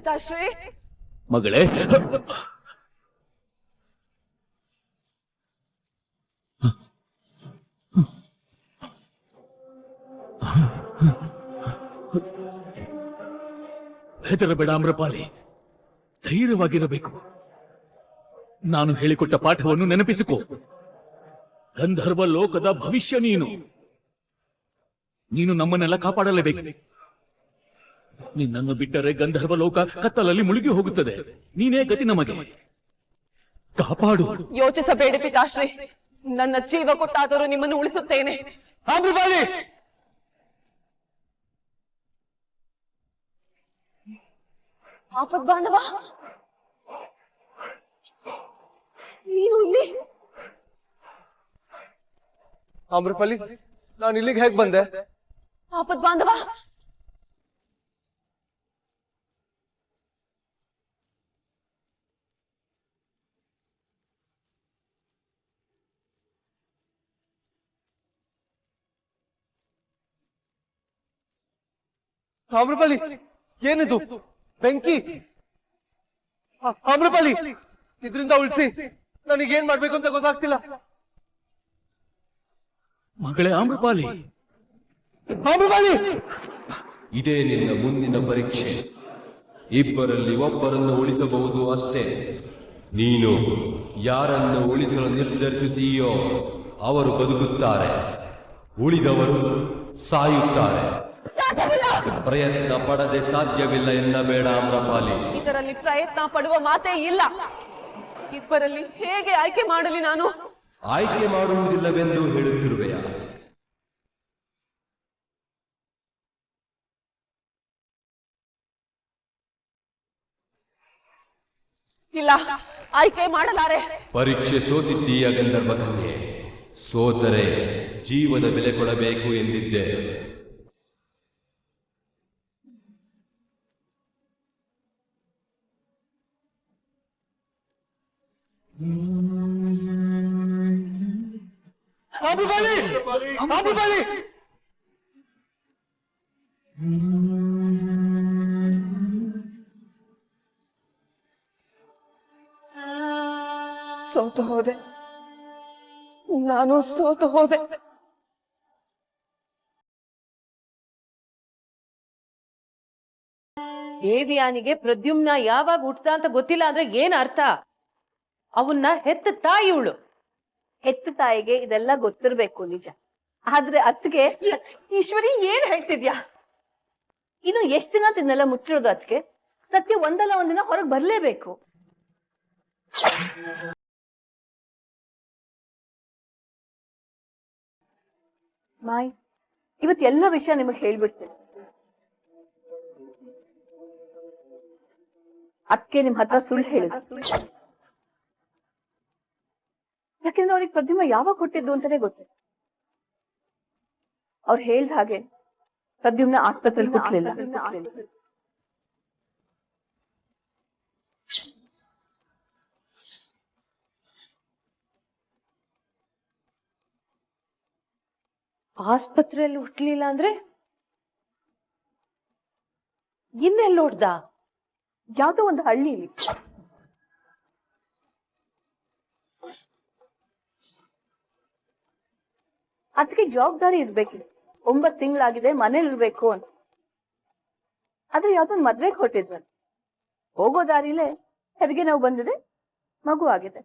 ಪಿತಾಶ್ರೀ. ಮಗಳೇ, ಹೆದರಬೇಡ ಆಮ್ರಪಾಲಿ, ಧೈರ್ಯವಾಗಿರಬೇಕು. ನಾನು ಹೇಳಿಕೊಟ್ಟ ಪಾಠವನ್ನು ನೆನಪಿಸಿಕೊ. ಗಂಧರ್ವ ಲೋಕದ ಭವಿಷ್ಯ ನೀನು. ನಮ್ಮನ್ನೆಲ್ಲ ಕಾಪಾಡಲೇಬೇಕು. ನಿನ್ನನ್ನು ಬಿಟ್ಟರೆ ಗಂಧರ್ವ ಲೋಕ ಕತ್ತಲಲ್ಲಿ ಮುಳುಗಿ ಹೋಗುತ್ತದೆ. ನೀನೇ ಗತಿ ನಮಗೆ. ಕಾಪಾಡು. ಯೋಚಿಸಬೇಡಿ ಪಿತಾಶ್ರೀ, ನನ್ನ ಜೀವ ಕೊಟ್ಟಾದರೂ ನಿಮ್ಮನ್ನು ಉಳಿಸುತ್ತೇನೆ. ಆಮ್ರಪಾಲಿ, ಆಪದ್ಬಾಂಧವ, ನೀನು ಇಲ್ಲಿ? ಆಮ್ರಪಾಲಿ, ನಾನು ಇಲ್ಲಿಗೆ ಹೇಗೆ ಬಂದೆ? ಆಪದ್ಬಾಂಧವ, ಆಮ್ರಪಾಲಿ, ಏನಿದು? ಬೆಂಕಿ? ಆಮ್ರಪಾಲಿ, ಇದರಿಂದ ಉಳಿಸಿ. ನನಗೇನ್ ಮಾಡ್ಬೇಕು ಅಂತ ಗೊತ್ತಾಗ್ತಿಲ್ಲ. ಮಗಳೇ ಆಮ್ರಪಾಲಿ, ಆಮ್ರಪಾಲಿ, ಇದೇ ನಿನ್ನ ಮುಂದಿನ ಪರೀಕ್ಷೆ. ಇಬ್ಬರಲ್ಲಿ ಒಬ್ಬರನ್ನು ಉಳಿಸಬಹುದು ಅಷ್ಟೇ. ನೀನು ಯಾರನ್ನು ಉಳಿಸಲು ನಿರ್ಧರಿಸುತ್ತೀಯೋ ಅವರು ಬದುಕುತ್ತಾರೆ, ಉಳಿದವರು ಸಾಯುತ್ತಾರೆ. ಪ್ರಯತ್ನ ಪಡದೆ ಸಾಧ್ಯವಿಲ್ಲ ಎನ್ನಬೇಡ ಆಮ್ರಪಾಲಿ. ಇದರಲ್ಲಿ ಪ್ರಯತ್ನ ಪಡುವ ಮಾತೇ ಇಲ್ಲ. ಇಬ್ಬರಲ್ಲಿ ಹೇಗೆ ಆಯ್ಕೆ ಮಾಡಲಿ ನಾನು? ಆಯ್ಕೆ ಮಾಡುವುದಿಲ್ಲವೆಂದು ಹೇಳುತ್ತಿರುವೆಯ? ಇಲ್ಲ, ಆಯ್ಕೆ ಮಾಡಲಾರೆ. ಪರೀಕ್ಷೆ ಸೋತಿದ್ದೀಯ ಗಂಧರ್ವ ಕನ್ಯೆ. ಸೋತರೆ ಜೀವದ ಬೆಲೆ ಕೊಡಬೇಕು ಎಂದಿದ್ದೆ. ಆಮ್ರಪಾಲಿ, ಆಮ್ರಪಾಲಿ, ಸೋತು ಹೋದೆ, ನಾನು ಸೋತು ಹೋದೆ. ದೇವಿಯಾನಿಗೆ ಪ್ರದ್ಯುಮ್ನ ಯಾವಾಗ ಹುಟ್ಟದ ಅಂತ ಗೊತ್ತಿಲ್ಲ ಅಂದ್ರೆ ಏನ್ ಅರ್ಥ? ಅವನ್ನ ಹೆತ್ತ ತಾಯಿ ಇವಳು. ಹೆತ್ತ ತಾಯಿಗೆ ಇದೆಲ್ಲ ಗೊತ್ತಿರ್ಬೇಕು ನಿಜ. ಆದ್ರೆ ಅತ್ತಿಗೆ ಈಶ್ವರಿ, ಏನ್ ಹೇಳ್ತಿದ್ಯಾ? ಇನ್ನು ಎಷ್ಟ್ ದಿನ ತಿನ್ನೆಲ್ಲ ಮುಚ್ಚಿರೋದು? ಅತ್ತಿಗೆ ಸತ್ಯ ಒಂದಲ್ಲ ಒಂದಿನ ಹೊರಗೆ ಬರ್ಲೇಬೇಕು. ಮಾಯ್, ಇವತ್ ಎಲ್ಲ ವಿಷಯ ನಿಮಗ್ ಹೇಳ್ಬಿಡ್ತೇನೆ. ಅದಕ್ಕೆ ನಿಮ್ ಹತ್ರ ಸುಳ್ಳು ಹೇಳಿದ್ರು. ಯಾಕೆಂದ್ರೆ ಅವ್ರಿಗೆ ಪ್ರದ್ಯುಮ್ನ ಯಾವಾಗ ಹುಟ್ಟಿದ್ದು ಅಂತಾನೆ ಗೊತ್ತಿಲ್ಲ. ಅವ್ರು ಹೇಳ್ದ ಹಾಗೆ ಪ್ರದ್ಯುಮ್ನ ಆಸ್ಪತ್ರೆಯಲ್ಲಿ ಹುಟ್ಟಲಿಲ್ಲ. ಆಸ್ಪತ್ರೆಯಲ್ಲಿ ಹುಟ್ಟಲಿಲ್ಲ ಅಂದ್ರೆ ಇನ್ನೆಲ್ಲ ಹೊಡ್ದ? ಯಾವ್ದೋ ಒಂದು ಹಳ್ಳಿಲಿ. ಅದಕ್ಕೆ ಜವಾಬ್ದಾರಿ ಇರ್ಬೇಕಿದೆ. 9 ತಿಂಗಳಾಗಿದೆ, ಮನೇಲಿ ಇರ್ಬೇಕು ಅಂತ. ಆದ್ರೆ ಯಾವ್ದೊಂದು ಮದ್ವೆಗೆ ಹೊಟ್ಟಿದ್ವಲ್ಲ, ಹೋಗೋ ದಾರಿಲೇ ಹೆರಿಗೆ ನೋವು ಬಂದಿದೆ, ಮಗು ಆಗಿದೆ.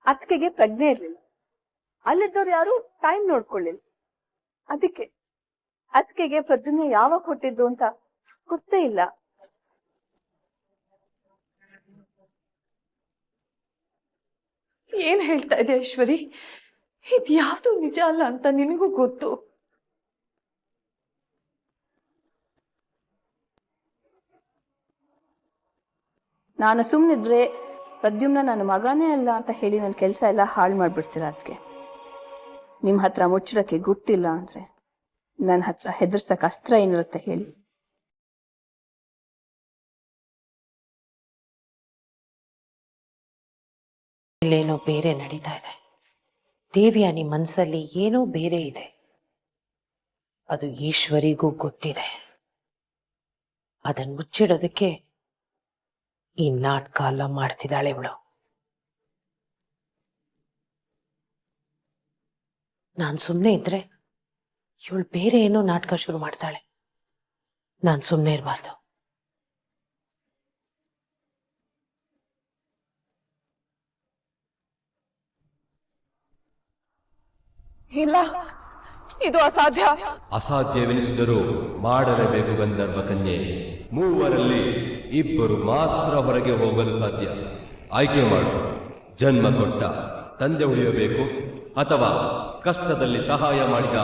ಅತ್ತಿಗೆಗೆ ಪ್ರಜ್ಞೆ ಇರ್ಲಿಲ್ಲ. ಅಲ್ಲಿದ್ದವ್ರು ಯಾರು ಟೈಮ್ ನೋಡ್ಕೊಳ್ಳಿಲ್ಲ. ಅದಕ್ಕೆ ಅತ್ತಿಗೆಗೆ ಪ್ರದ್ಯುಮ್ನ ಯಾವಾಗ ಹುಟ್ಟಿದ್ದು ಅಂತ ಗೊತ್ತೇ ಇಲ್ಲ. ಏನ್ ಹೇಳ್ತಾ ಇದೆ ಈಶ್ವರಿ? ಇದ್ಯಾವ್ದು ನಿಜ ಅಲ್ಲ ಅಂತ ನಿನಗೂ ಗೊತ್ತು. ನಾನು ಸುಮ್ಮನಿದ್ರೆ ಪ್ರದ್ಯುಮ್ನ ನನ್ನ ಮಗನೇ ಅಲ್ಲ ಅಂತ ಹೇಳಿ ನನ್ನ ಕೆಲಸ ಎಲ್ಲ ಹಾಳು ಮಾಡ್ಬಿಡ್ತೀರ. ಅದಕ್ಕೆ ನಿಮ್ಮ ಹತ್ರ ಮುಚ್ಚಡಕ್ಕೆ ಗುಟ್ಟಿಲ್ಲ ಅಂದ್ರೆ ನನ್ನ ಹತ್ರ ಹೆದರ್ಸಕ್ ಅಸ್ತ್ರ ಏನಿರುತ್ತೆ ಹೇಳಿ? ಇಲ್ಲೇನೋ ಬೇರೆ ನಡೀತಾ ಇದೆ. ದೇವಿಯಾನಿ ಮನಸ್ಸಲ್ಲಿ ಏನೋ ಬೇರೆ ಇದೆ. ಅದು ಈಶ್ವರಿಗೂ ಗೊತ್ತಿದೆ. ಅದನ್ನು ಮುಚ್ಚಿಡೋದಕ್ಕೆ ಈ ನಾಟಕ ಎಲ್ಲ ಮಾಡ್ತಿದ್ದಾಳೆ ಇವಳು. ನಾನು ಸುಮ್ಮನೆ ಇದ್ರೆ ಇವಳು ಬೇರೆ ಏನೋ ನಾಟಕ ಶುರು ಮಾಡ್ತಾಳೆ. ನಾನು ಸುಮ್ಮನೆ ಇರಬಾರ್ದು. ಇಲ್ಲ, ಇದು ಅಸಾಧ್ಯ. ಅಸಾಧ್ಯವೆನಿಸಿದರೂ ಮಾಡಲೇಬೇಕು ಗಂಧರ್ವ ಕನ್ಯೆ. ಮೂವರಲ್ಲಿ ಇಬ್ಬರು ಮಾತ್ರ ಹೊರಗೆ ಹೋಗಲು ಸಾಧ್ಯ. ಆಯ್ಕೆ ಮಾಡು. ಜನ್ಮ ಕೊಟ್ಟ ತಂದೆ ಉಳಿಯಬೇಕು ಅಥವಾ ಕಷ್ಟದಲ್ಲಿ ಸಹಾಯ ಮಾಡಿದ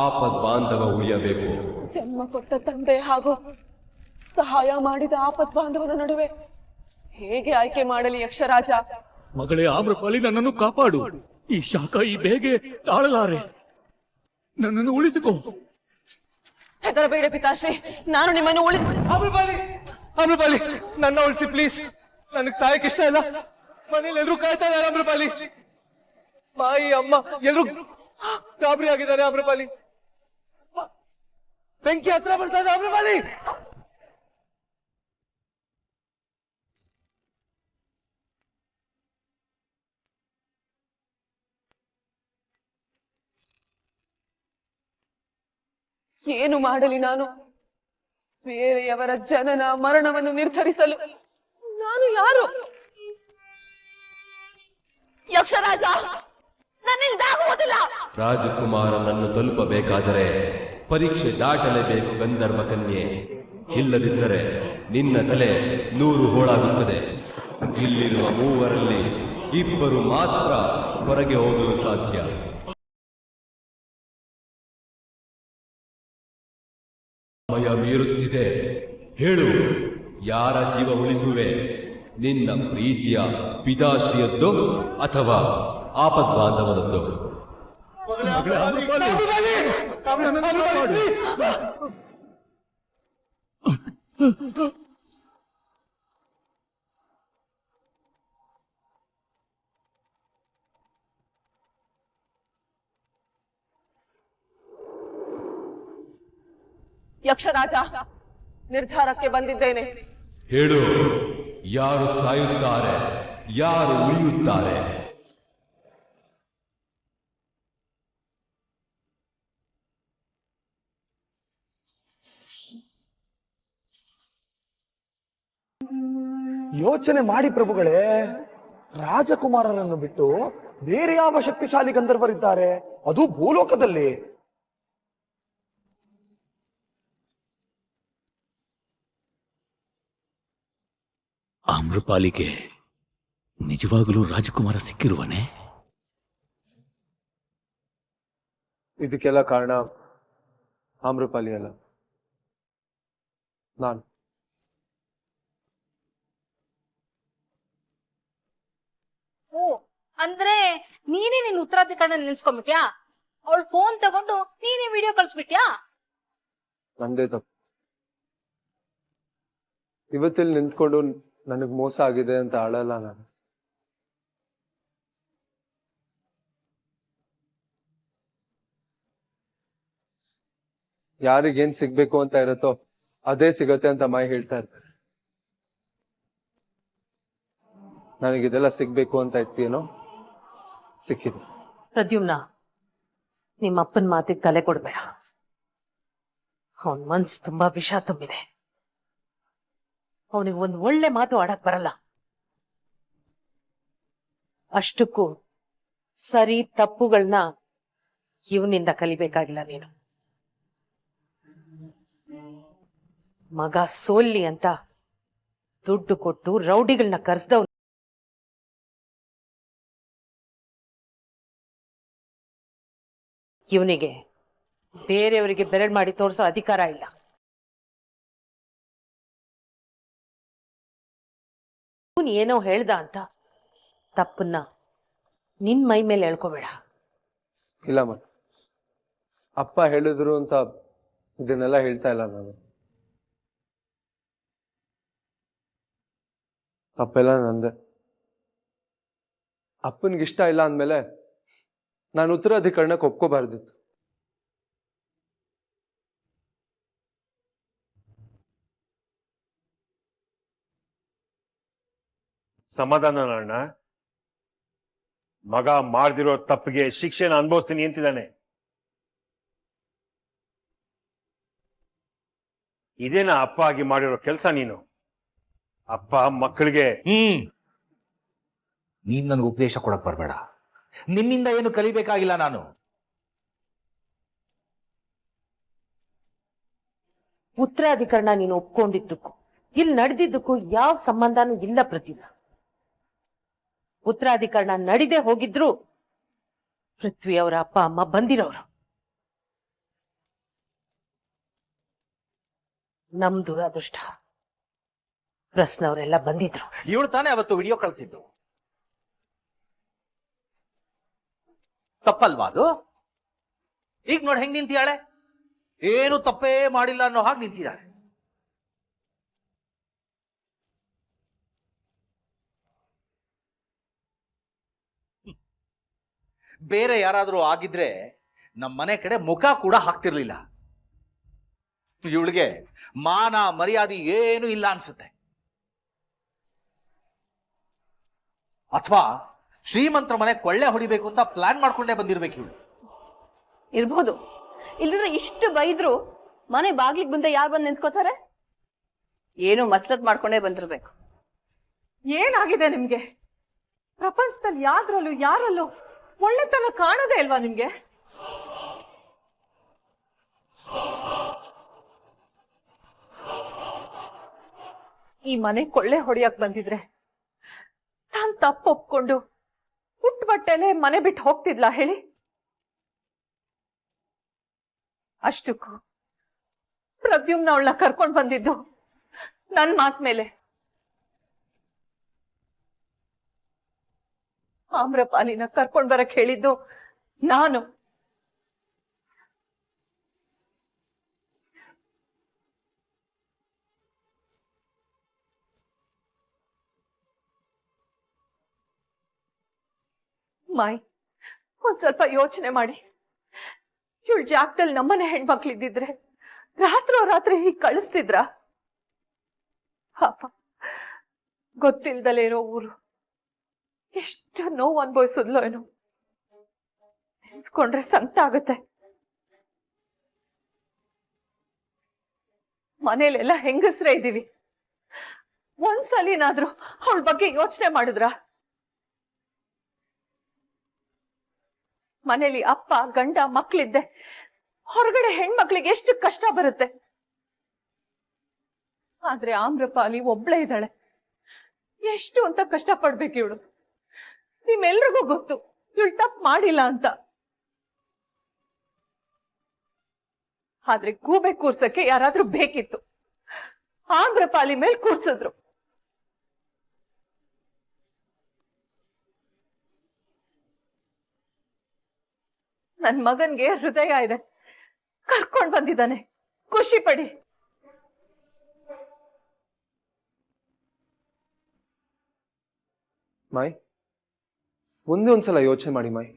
ಆಪದ್ ಬಾಂಧವ ಉಳಿಯಬೇಕು. ಜನ್ಮ ಕೊಟ್ಟ ತಂದೆ ಹಾಗೂ ಸಹಾಯ ಮಾಡಿದ ಆಪತ್ ಬಾಂಧವನ ನಡುವೆ ಹೇಗೆ ಆಯ್ಕೆ ಮಾಡಲಿ ಯಕ್ಷರಾಜ? ಮಗಳೇ ಆಮ್ರಪಾಲಿ, ನನ್ನನ್ನು ಕಾಪಾಡು. ಈ ಶಾಖ, ಈ ಬೇಗೆ ತಾಳಲಾರೆ. ನನ್ನನ್ನು ಉಳಿಸಿಕೋ. ಹೆದರಬೇಡ ಪಿತಾಶ್ರೀ, ನಾನು ನಿಮ್ಮನ್ನು ಅಮೃಪಾಲಿ, ನನ್ನ ಉಳಿಸಿ ಪ್ಲೀಸ್. ನನಗ್ ಸಾಯಕ್ ಇಷ್ಟ ಇಲ್ಲ. ಮನೇಲಿ ಎಲ್ರು ಕಾಯ್ತಾ ಇದಾರೆ ಅಮೃಪಾಲಿ. ಮಾಯಿ, ಅಮ್ಮ ಎಲ್ರು ಗಾಬರಿ ಆಗಿದ್ದಾರೆ ಅಮೃಪಾಲಿ. ಬೆಂಕಿ ಹತ್ರ ಬರ್ತಾ ಇದೆ ಅಮೃಪಾಲಿ. ಏನು ಮಾಡಲಿ ನಾನು? ಬೇರೆಯವರ ಜನನ ಮರಣವನ್ನು ನಿರ್ಧರಿಸಲು ನಾನು ಯಾರು? ಯಕ್ಷರಾಜ, ನನ್ನಿಂದಾಗುವುದಿಲ್ಲ. ರಾಜಕುಮಾರನನ್ನು ತಲುಪಬೇಕಾದರೆ ಪರೀಕ್ಷೆ ದಾಟಲೇಬೇಕು ಗಂಧರ್ವ ಕನ್ಯೆ. ಇಲ್ಲದಿದ್ದರೆ ನಿನ್ನ ತಲೆ 100 ಹೋಳಾಗುತ್ತದೆ. ಇಲ್ಲಿರುವ ಮೂವರಲ್ಲಿ ಇಬ್ಬರು ಮಾತ್ರ ಹೊರಗೆ ಹೋಗಲು ಸಾಧ್ಯ. ಸಮಯ ಮೀರುತ್ತಿದೆ. ಹೇಳು, ಯಾರ ಜೀವ ಉಳಿಸುವೆ? ನಿನ್ನ ಪ್ರೀತಿಯ ಪಿತಾಶ್ರೀಯದ್ದೋ ಅಥವಾ ಆಪದ್ ಬಾಂಧವನದ್ದೋ? ಯಕ್ಷರಾಜ, ನಿರ್ಧಾರಕ್ಕೆ ಬಂದಿದ್ದೇನೆ. ಹೇಳು, ಯಾರು ಸಾಯುತ್ತಾರೆ, ಯಾರು ಉಳಿಯುತ್ತಾರೆ? ಯೋಚನೆ ಮಾಡಿ ಪ್ರಭುಗಳೇ, ರಾಜಕುಮಾರರನ್ನು ಬಿಟ್ಟು ಬೇರೆ ಯಾವ ಶಕ್ತಿಶಾಲಿ ಗಂಧರ್ವರಿದ್ದಾರೆ, ಅದು ಭೂಲೋಕದಲ್ಲಿ? ಆಮ್ರಪಾಲಿಗೆ ನಿಜವಾಗಲೂ ರಾಜಕುಮಾರ ಸಿಕ್ಕಿರುವನೇ? ಇದಕ್ಕೆಲ್ಲ ಕಾರಣ ಆಮ್ರಪಾಲಿ ಅಲ್ಲ, ನಾನು. ಓ, ಅಂದ್ರೆ ನೀನೇ ನಿನ್ ಉತ್ತರಾಧಿಕಾರನ ನಿಲ್ಸ್ಕೊಂಡ್ಬಿಟ್ಯಾ? ಅವಳು ಫೋನ್ ತಗೊಂಡು ನೀನೇ ವಿಡಿಯೋ ಕಳ್ಸ್ಬಿಟ್ಯಾ? ನಂದೇ ತಪ್ಪು. ಇವತ್ತಿಲ್ಲಿ ನಿಂತ್ಕೊಂಡು ನನಗ್ ಮೋಸ ಆಗಿದೆ ಅಂತ ಅಳಲ್ಲ ನಾನು. ಯಾರಿಗೇನ್ ಸಿಗ್ಬೇಕು ಅಂತ ಇರತ್ತೋ ಅದೇ ಸಿಗತ್ತೆ ಅಂತ ಮಾಯಿ ಹೇಳ್ತಾ ಇರ್ತಾರೆ. ನನಗಿದೆಲ್ಲ ಸಿಗ್ಬೇಕು ಅಂತ ಇತ್ತೇನೋ, ಸಿಕ್ಕಿದೆ. ಪ್ರದ್ಯುಮ್ನ, ನಿಮ್ಮ ಅಪ್ಪನ ಮಾತಿಗೆ ತಲೆ ಕೊಡ್ಬೇಡ. ಅವನ್ ಮನ್ಸು ತುಂಬಾ ವಿಷ ತುಂಬಿದೆ. ಅವನಿಗೆ ಒಂದು ಒಳ್ಳೆ ಮಾತು ಆಡಕ್ ಬರಲ್ಲ. ಅಷ್ಟಕ್ಕೂ ಸರಿ ತಪ್ಪುಗಳನ್ನ ಇವನಿಂದ ಕಲಿಬೇಕಾಗಿಲ್ಲ ನೀನು. ಮಗ ಸೋಲ್ಲಿ ಅಂತ ದುಡ್ಡು ಕೊಟ್ಟು ರೌಡಿಗಳನ್ನ ಕರೆಸ್ದವ್ ಇವನಿಗೆ ಬೇರೆಯವರಿಗೆ ಬೆರಳು ಮಾಡಿ ತೋರಿಸೋ ಅಧಿಕಾರ ಇಲ್ಲ. ಇವನು ಏನೋ ಹೇಳ್ದ ಅಂತ ತಪ್ಪನ್ನ ನಿನ್ ಮೈ ಮೇಲೆ ಹೇಳ್ಕೋಬೇಡ. ಇಲ್ಲ ಮ ಅಪ್ಪ ಹೇಳಿದ್ರು ಅಂತ ಇದನ್ನೆಲ್ಲ ಹೇಳ್ತಾ ಇಲ್ಲ ನಾನು. ತಪ್ಪೆಲ್ಲ ನಂದೆ. ಅಪ್ಪನಿಗಿಷ್ಟ ಇಲ್ಲ ಅಂದಮೇಲೆ ನಾನು ಉತ್ತರಾಧಿಕರಣಕ್ಕೆ ಒಪ್ಕೋಬಾರ್ದಿತ್ತು. ಸಮಾಧಾನ ಅಣ್ಣ. ಮಗ ಮಾಡ್ದಿರೋ ತಪ್ಪಿಗೆ ಶಿಕ್ಷೆನ ಅನುಭವಿಸ್ತೀನಿ ಅಂತಿದ್ದಾನೆ. ಇದೇನಾ ಅಪ್ಪ ಆಗಿ ಮಾಡಿರೋ ಕೆಲಸ ನೀನು? ಅಪ್ಪ ಮಕ್ಕಳಿಗೆ ನೀನ್ ನನ್ಗೆ ಉಪದೇಶ ಕೊಡಕ್ ಬರ್ಬೇಡ. ನಿನ್ನಿಂದ ಏನು ಕಲಿಬೇಕಾಗಿಲ್ಲ ನಾನು. ಉತ್ತರಾಧಿಕರಣ ನೀನು ಒಪ್ಕೊಂಡಿದ್ದಕ್ಕೂ ಇಲ್ಲಿ ನಡೆದಿದ್ದಕ್ಕೂ ಯಾವ ಸಂಬಂಧನೂ ಇಲ್ಲ ಪ್ರತಿಭಾ. ಉತ್ತರಾಧಿಕರಣ ನಡಿದೆ ಹೋಗಿದ್ರು ಪೃಥ್ವಿ ಅವರ ಅಪ್ಪ ಅಮ್ಮ ಬಂದಿರೋರು. ನಮ್ ದುರಾದೃಷ್ಟ ಪ್ರಶ್ನವರೆಲ್ಲ ಬಂದಿದ್ರು. ಇವಳು ತಾನೇ ಅವತ್ತು ವಿಡಿಯೋ ಕಳಿಸಿದ್ದು. ತಪ್ಪಲ್ವಾ ಅದು? ಈಗ ನೋಡಿ ಹೆಂಗ್ ನಿಂತಿಯಾಳೆ, ಏನು ತಪ್ಪೇ ಮಾಡಿಲ್ಲ ಅನ್ನೋ ಹಾಗೆ ನಿಂತಿದ್ದಾಳೆ. ಬೇರೆ ಯಾರಾದ್ರೂ ಆಗಿದ್ರೆ ನಮ್ಮ ಮನೆ ಕಡೆ ಮುಖ ಕೂಡ ಹಾಕ್ತಿರ್ಲಿಲ್ಲ. ಇವಳಿಗೆ ಮಾನ ಮರ್ಯಾದೆ ಏನು ಇಲ್ಲ ಅನ್ಸುತ್ತೆ. ಅಥವಾ ಶ್ರೀಮಂತರ ಮನೆ ಕೊಳ್ಳೆ ಹೊಡಿಬೇಕು ಅಂತ ಪ್ಲಾನ್ ಮಾಡ್ಕೊಂಡೇ ಬಂದಿರ್ಬೇಕು ಇವಳು. ಇರ್ಬೋದು, ಇಲ್ಲಿದ್ರೆ ಇಷ್ಟು ಬೈದ್ರು ಮನೆ ಬಾಗ್ಲಿಗೆ ಮುಂದೆ ಯಾರು ಬಂದು ನಿಂತ್ಕೋತಾರೆ? ಏನು ಮಸ್ಲತ್ ಮಾಡ್ಕೊಂಡೇ ಬಂದಿರ್ಬೇಕು. ಏನಾಗಿದೆ ನಿಮ್ಗೆ? ಪ್ರಪಂಚದಲ್ಲಿ ಯಾರಲ್ಲೂ ಒಳ್ಳೆತನ ಕಾಣದೇ ಇಲ್ವಾ ನಿಮ್ಗೆ? ಈ ಮನೆ ಕೊಳ್ಳೆ ಹೊಡಿಯಕ್ ಬಂದಿದ್ರೆ ನಾನ್ ತಪ್ಪು ಒಪ್ಕೊಂಡು ಪುಟ್ಟ ಬಟ್ಟೆಲೆ ಮನೆ ಬಿಟ್ಟು ಹೋಗ್ತಿದ್ಲಾ ಹೇಳಿ? ಅಷ್ಟಕ್ಕೂ ಪ್ರದ್ಯುಮ್ನ ಅವಳನ್ನ ಕರ್ಕೊಂಡ್ ಬಂದಿದ್ದು ನನ್ ಮಾತ್ ಮೇಲೆ. ಆಮ್ರಪಾಲಿನ ಕರ್ಕೊಂಡ್ ಬರಕ್ ಹೇಳಿದ್ದು ನಾನು. ಮಾಯ್, ಒಂದ್ ಸ್ವಲ್ಪ ಯೋಚನೆ ಮಾಡಿ. ಇವಳ ಜಾಗದಲ್ಲಿ ನಮ್ಮನೆ ಹೆಣ್ಮಕ್ಳಿದ್ದಿದ್ರೆ ರಾತ್ರಿ ಹೀಗ್ ಕಳಿಸ್ತಿದ್ರ? ಪಾಪ, ಗೊತ್ತಿಲ್ದಲೇ ಇರೋ ಊರು ಎಷ್ಟು ನೋವು ಅನ್ಭವಿಸಿದ್ಲೋ ಏನೋ. ನೆನ್ಸ್ಕೊಂಡ್ರೆ ಸಂಕಟ ಆಗುತ್ತೆ. ಮನೇಲೆಲ್ಲ ಹೆಂಗಸ್ರೇ ಇದ್ದೀವಿ, ಒಂದ್ಸಲಿನಾದ್ರೂ ಅವಳ ಬಗ್ಗೆ ಯೋಚನೆ ಮಾಡಿದ್ರ? ಮನೇಲಿ ಅಪ್ಪ ಗಂಡ ಮಕ್ಳಿದ್ದೆ ಹೊರಗಡೆ ಹೆಣ್ಮಕ್ಳಿಗೆ ಎಷ್ಟು ಕಷ್ಟ ಬರುತ್ತೆ. ಆದ್ರೆ ಆಮ್ರಪಾಲಿ ಒಬ್ಳೇ ಇದ್ದಾಳೆ. ಎಷ್ಟು ಅಂತ ಕಷ್ಟ ಪಡ್ಬೇಕು ಇವಳು. ನಿಮ್ಮೆಲ್ರಿಗೂ ಗೊತ್ತು ಇವಳು ತಪ್ಪು ಮಾಡಿಲ್ಲ ಅಂತ. ಆದ್ರೆ ಗೂಬೆ ಕೂರ್ಸಕ್ಕೆ ಯಾರಾದ್ರೂ ಬೇಕಿತ್ತು. ಆಮ್ರಪಾಲಿ ಮೇಲೆ ಕೂರ್ಸಿದ್ರು. ನನ್ ಮಗನ್ಗೆ ಹೃದಯ ಇದೆ, ಕರ್ಕೊಂಡ್ ಬಂದಿದ್ದಾನೆ, ಖುಷಿ ಪಡಿ. ಮಾಯ್, ಒಂದೇ ಒಂದ್ಸಲ ಯೋಚನೆ ಮಾಡಿ ಮಾಯ್.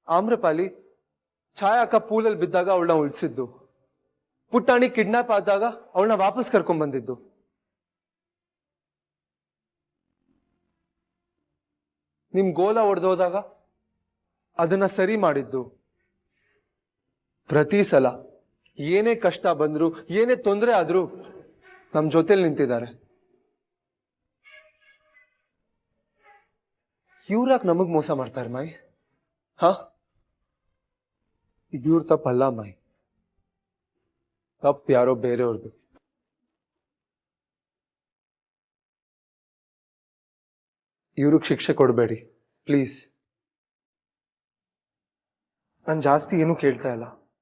ಆಮ್ರಪಾಲಿ ಛಾಯಾ ಅಕ್ಕ ಪೂಲಲ್ಲಿ ಬಿದ್ದಾಗ ಅವಳನ್ನ ಉಳಿಸಿದ್ದು, ಪುಟ್ಟಾಣಿ ಕಿಡ್ನಾಪ್ ಆದಾಗ ಅವಳನ್ನ ವಾಪಸ್ ಕರ್ಕೊಂಡ್ ಬಂದಿದ್ದು. ನಿಮ್ ಗೋಲ ಒಡೆದೋದಾಗ ಅದನ್ನ ಸರಿ ಮಾಡಿದ್ದು. ಪ್ರತಿ ಸಲ ಏನೇ ಕಷ್ಟ ಬಂದ್ರು ಏನೇ ತೊಂದರೆ ಆದ್ರೂ ನಮ್ ಜೊತೆಲಿ ನಿಂತಿದ್ದಾರೆ. ಇವ್ರಾಕ್ ನಮಗ್ ಮೋಸ ಮಾಡ್ತಾರೆ ಮಾಯ್? ಹಾ, ಇದ್ಯೂರ್ ತಪ್ಪಲ್ಲ ಮಾಯ್, ತಪ್ಪು ಯಾರೋ ಬೇರೆಯವ್ರದ್ದು. ಇವ್ರಿಗೆ ಶಿಕ್ಷೆ ಕೊಡಬೇಡಿ ಪ್ಲೀಸ್. ನಾನು ಜಾಸ್ತಿ ಏನೂ ಕೇಳ್ತಾ ಇಲ್ಲ.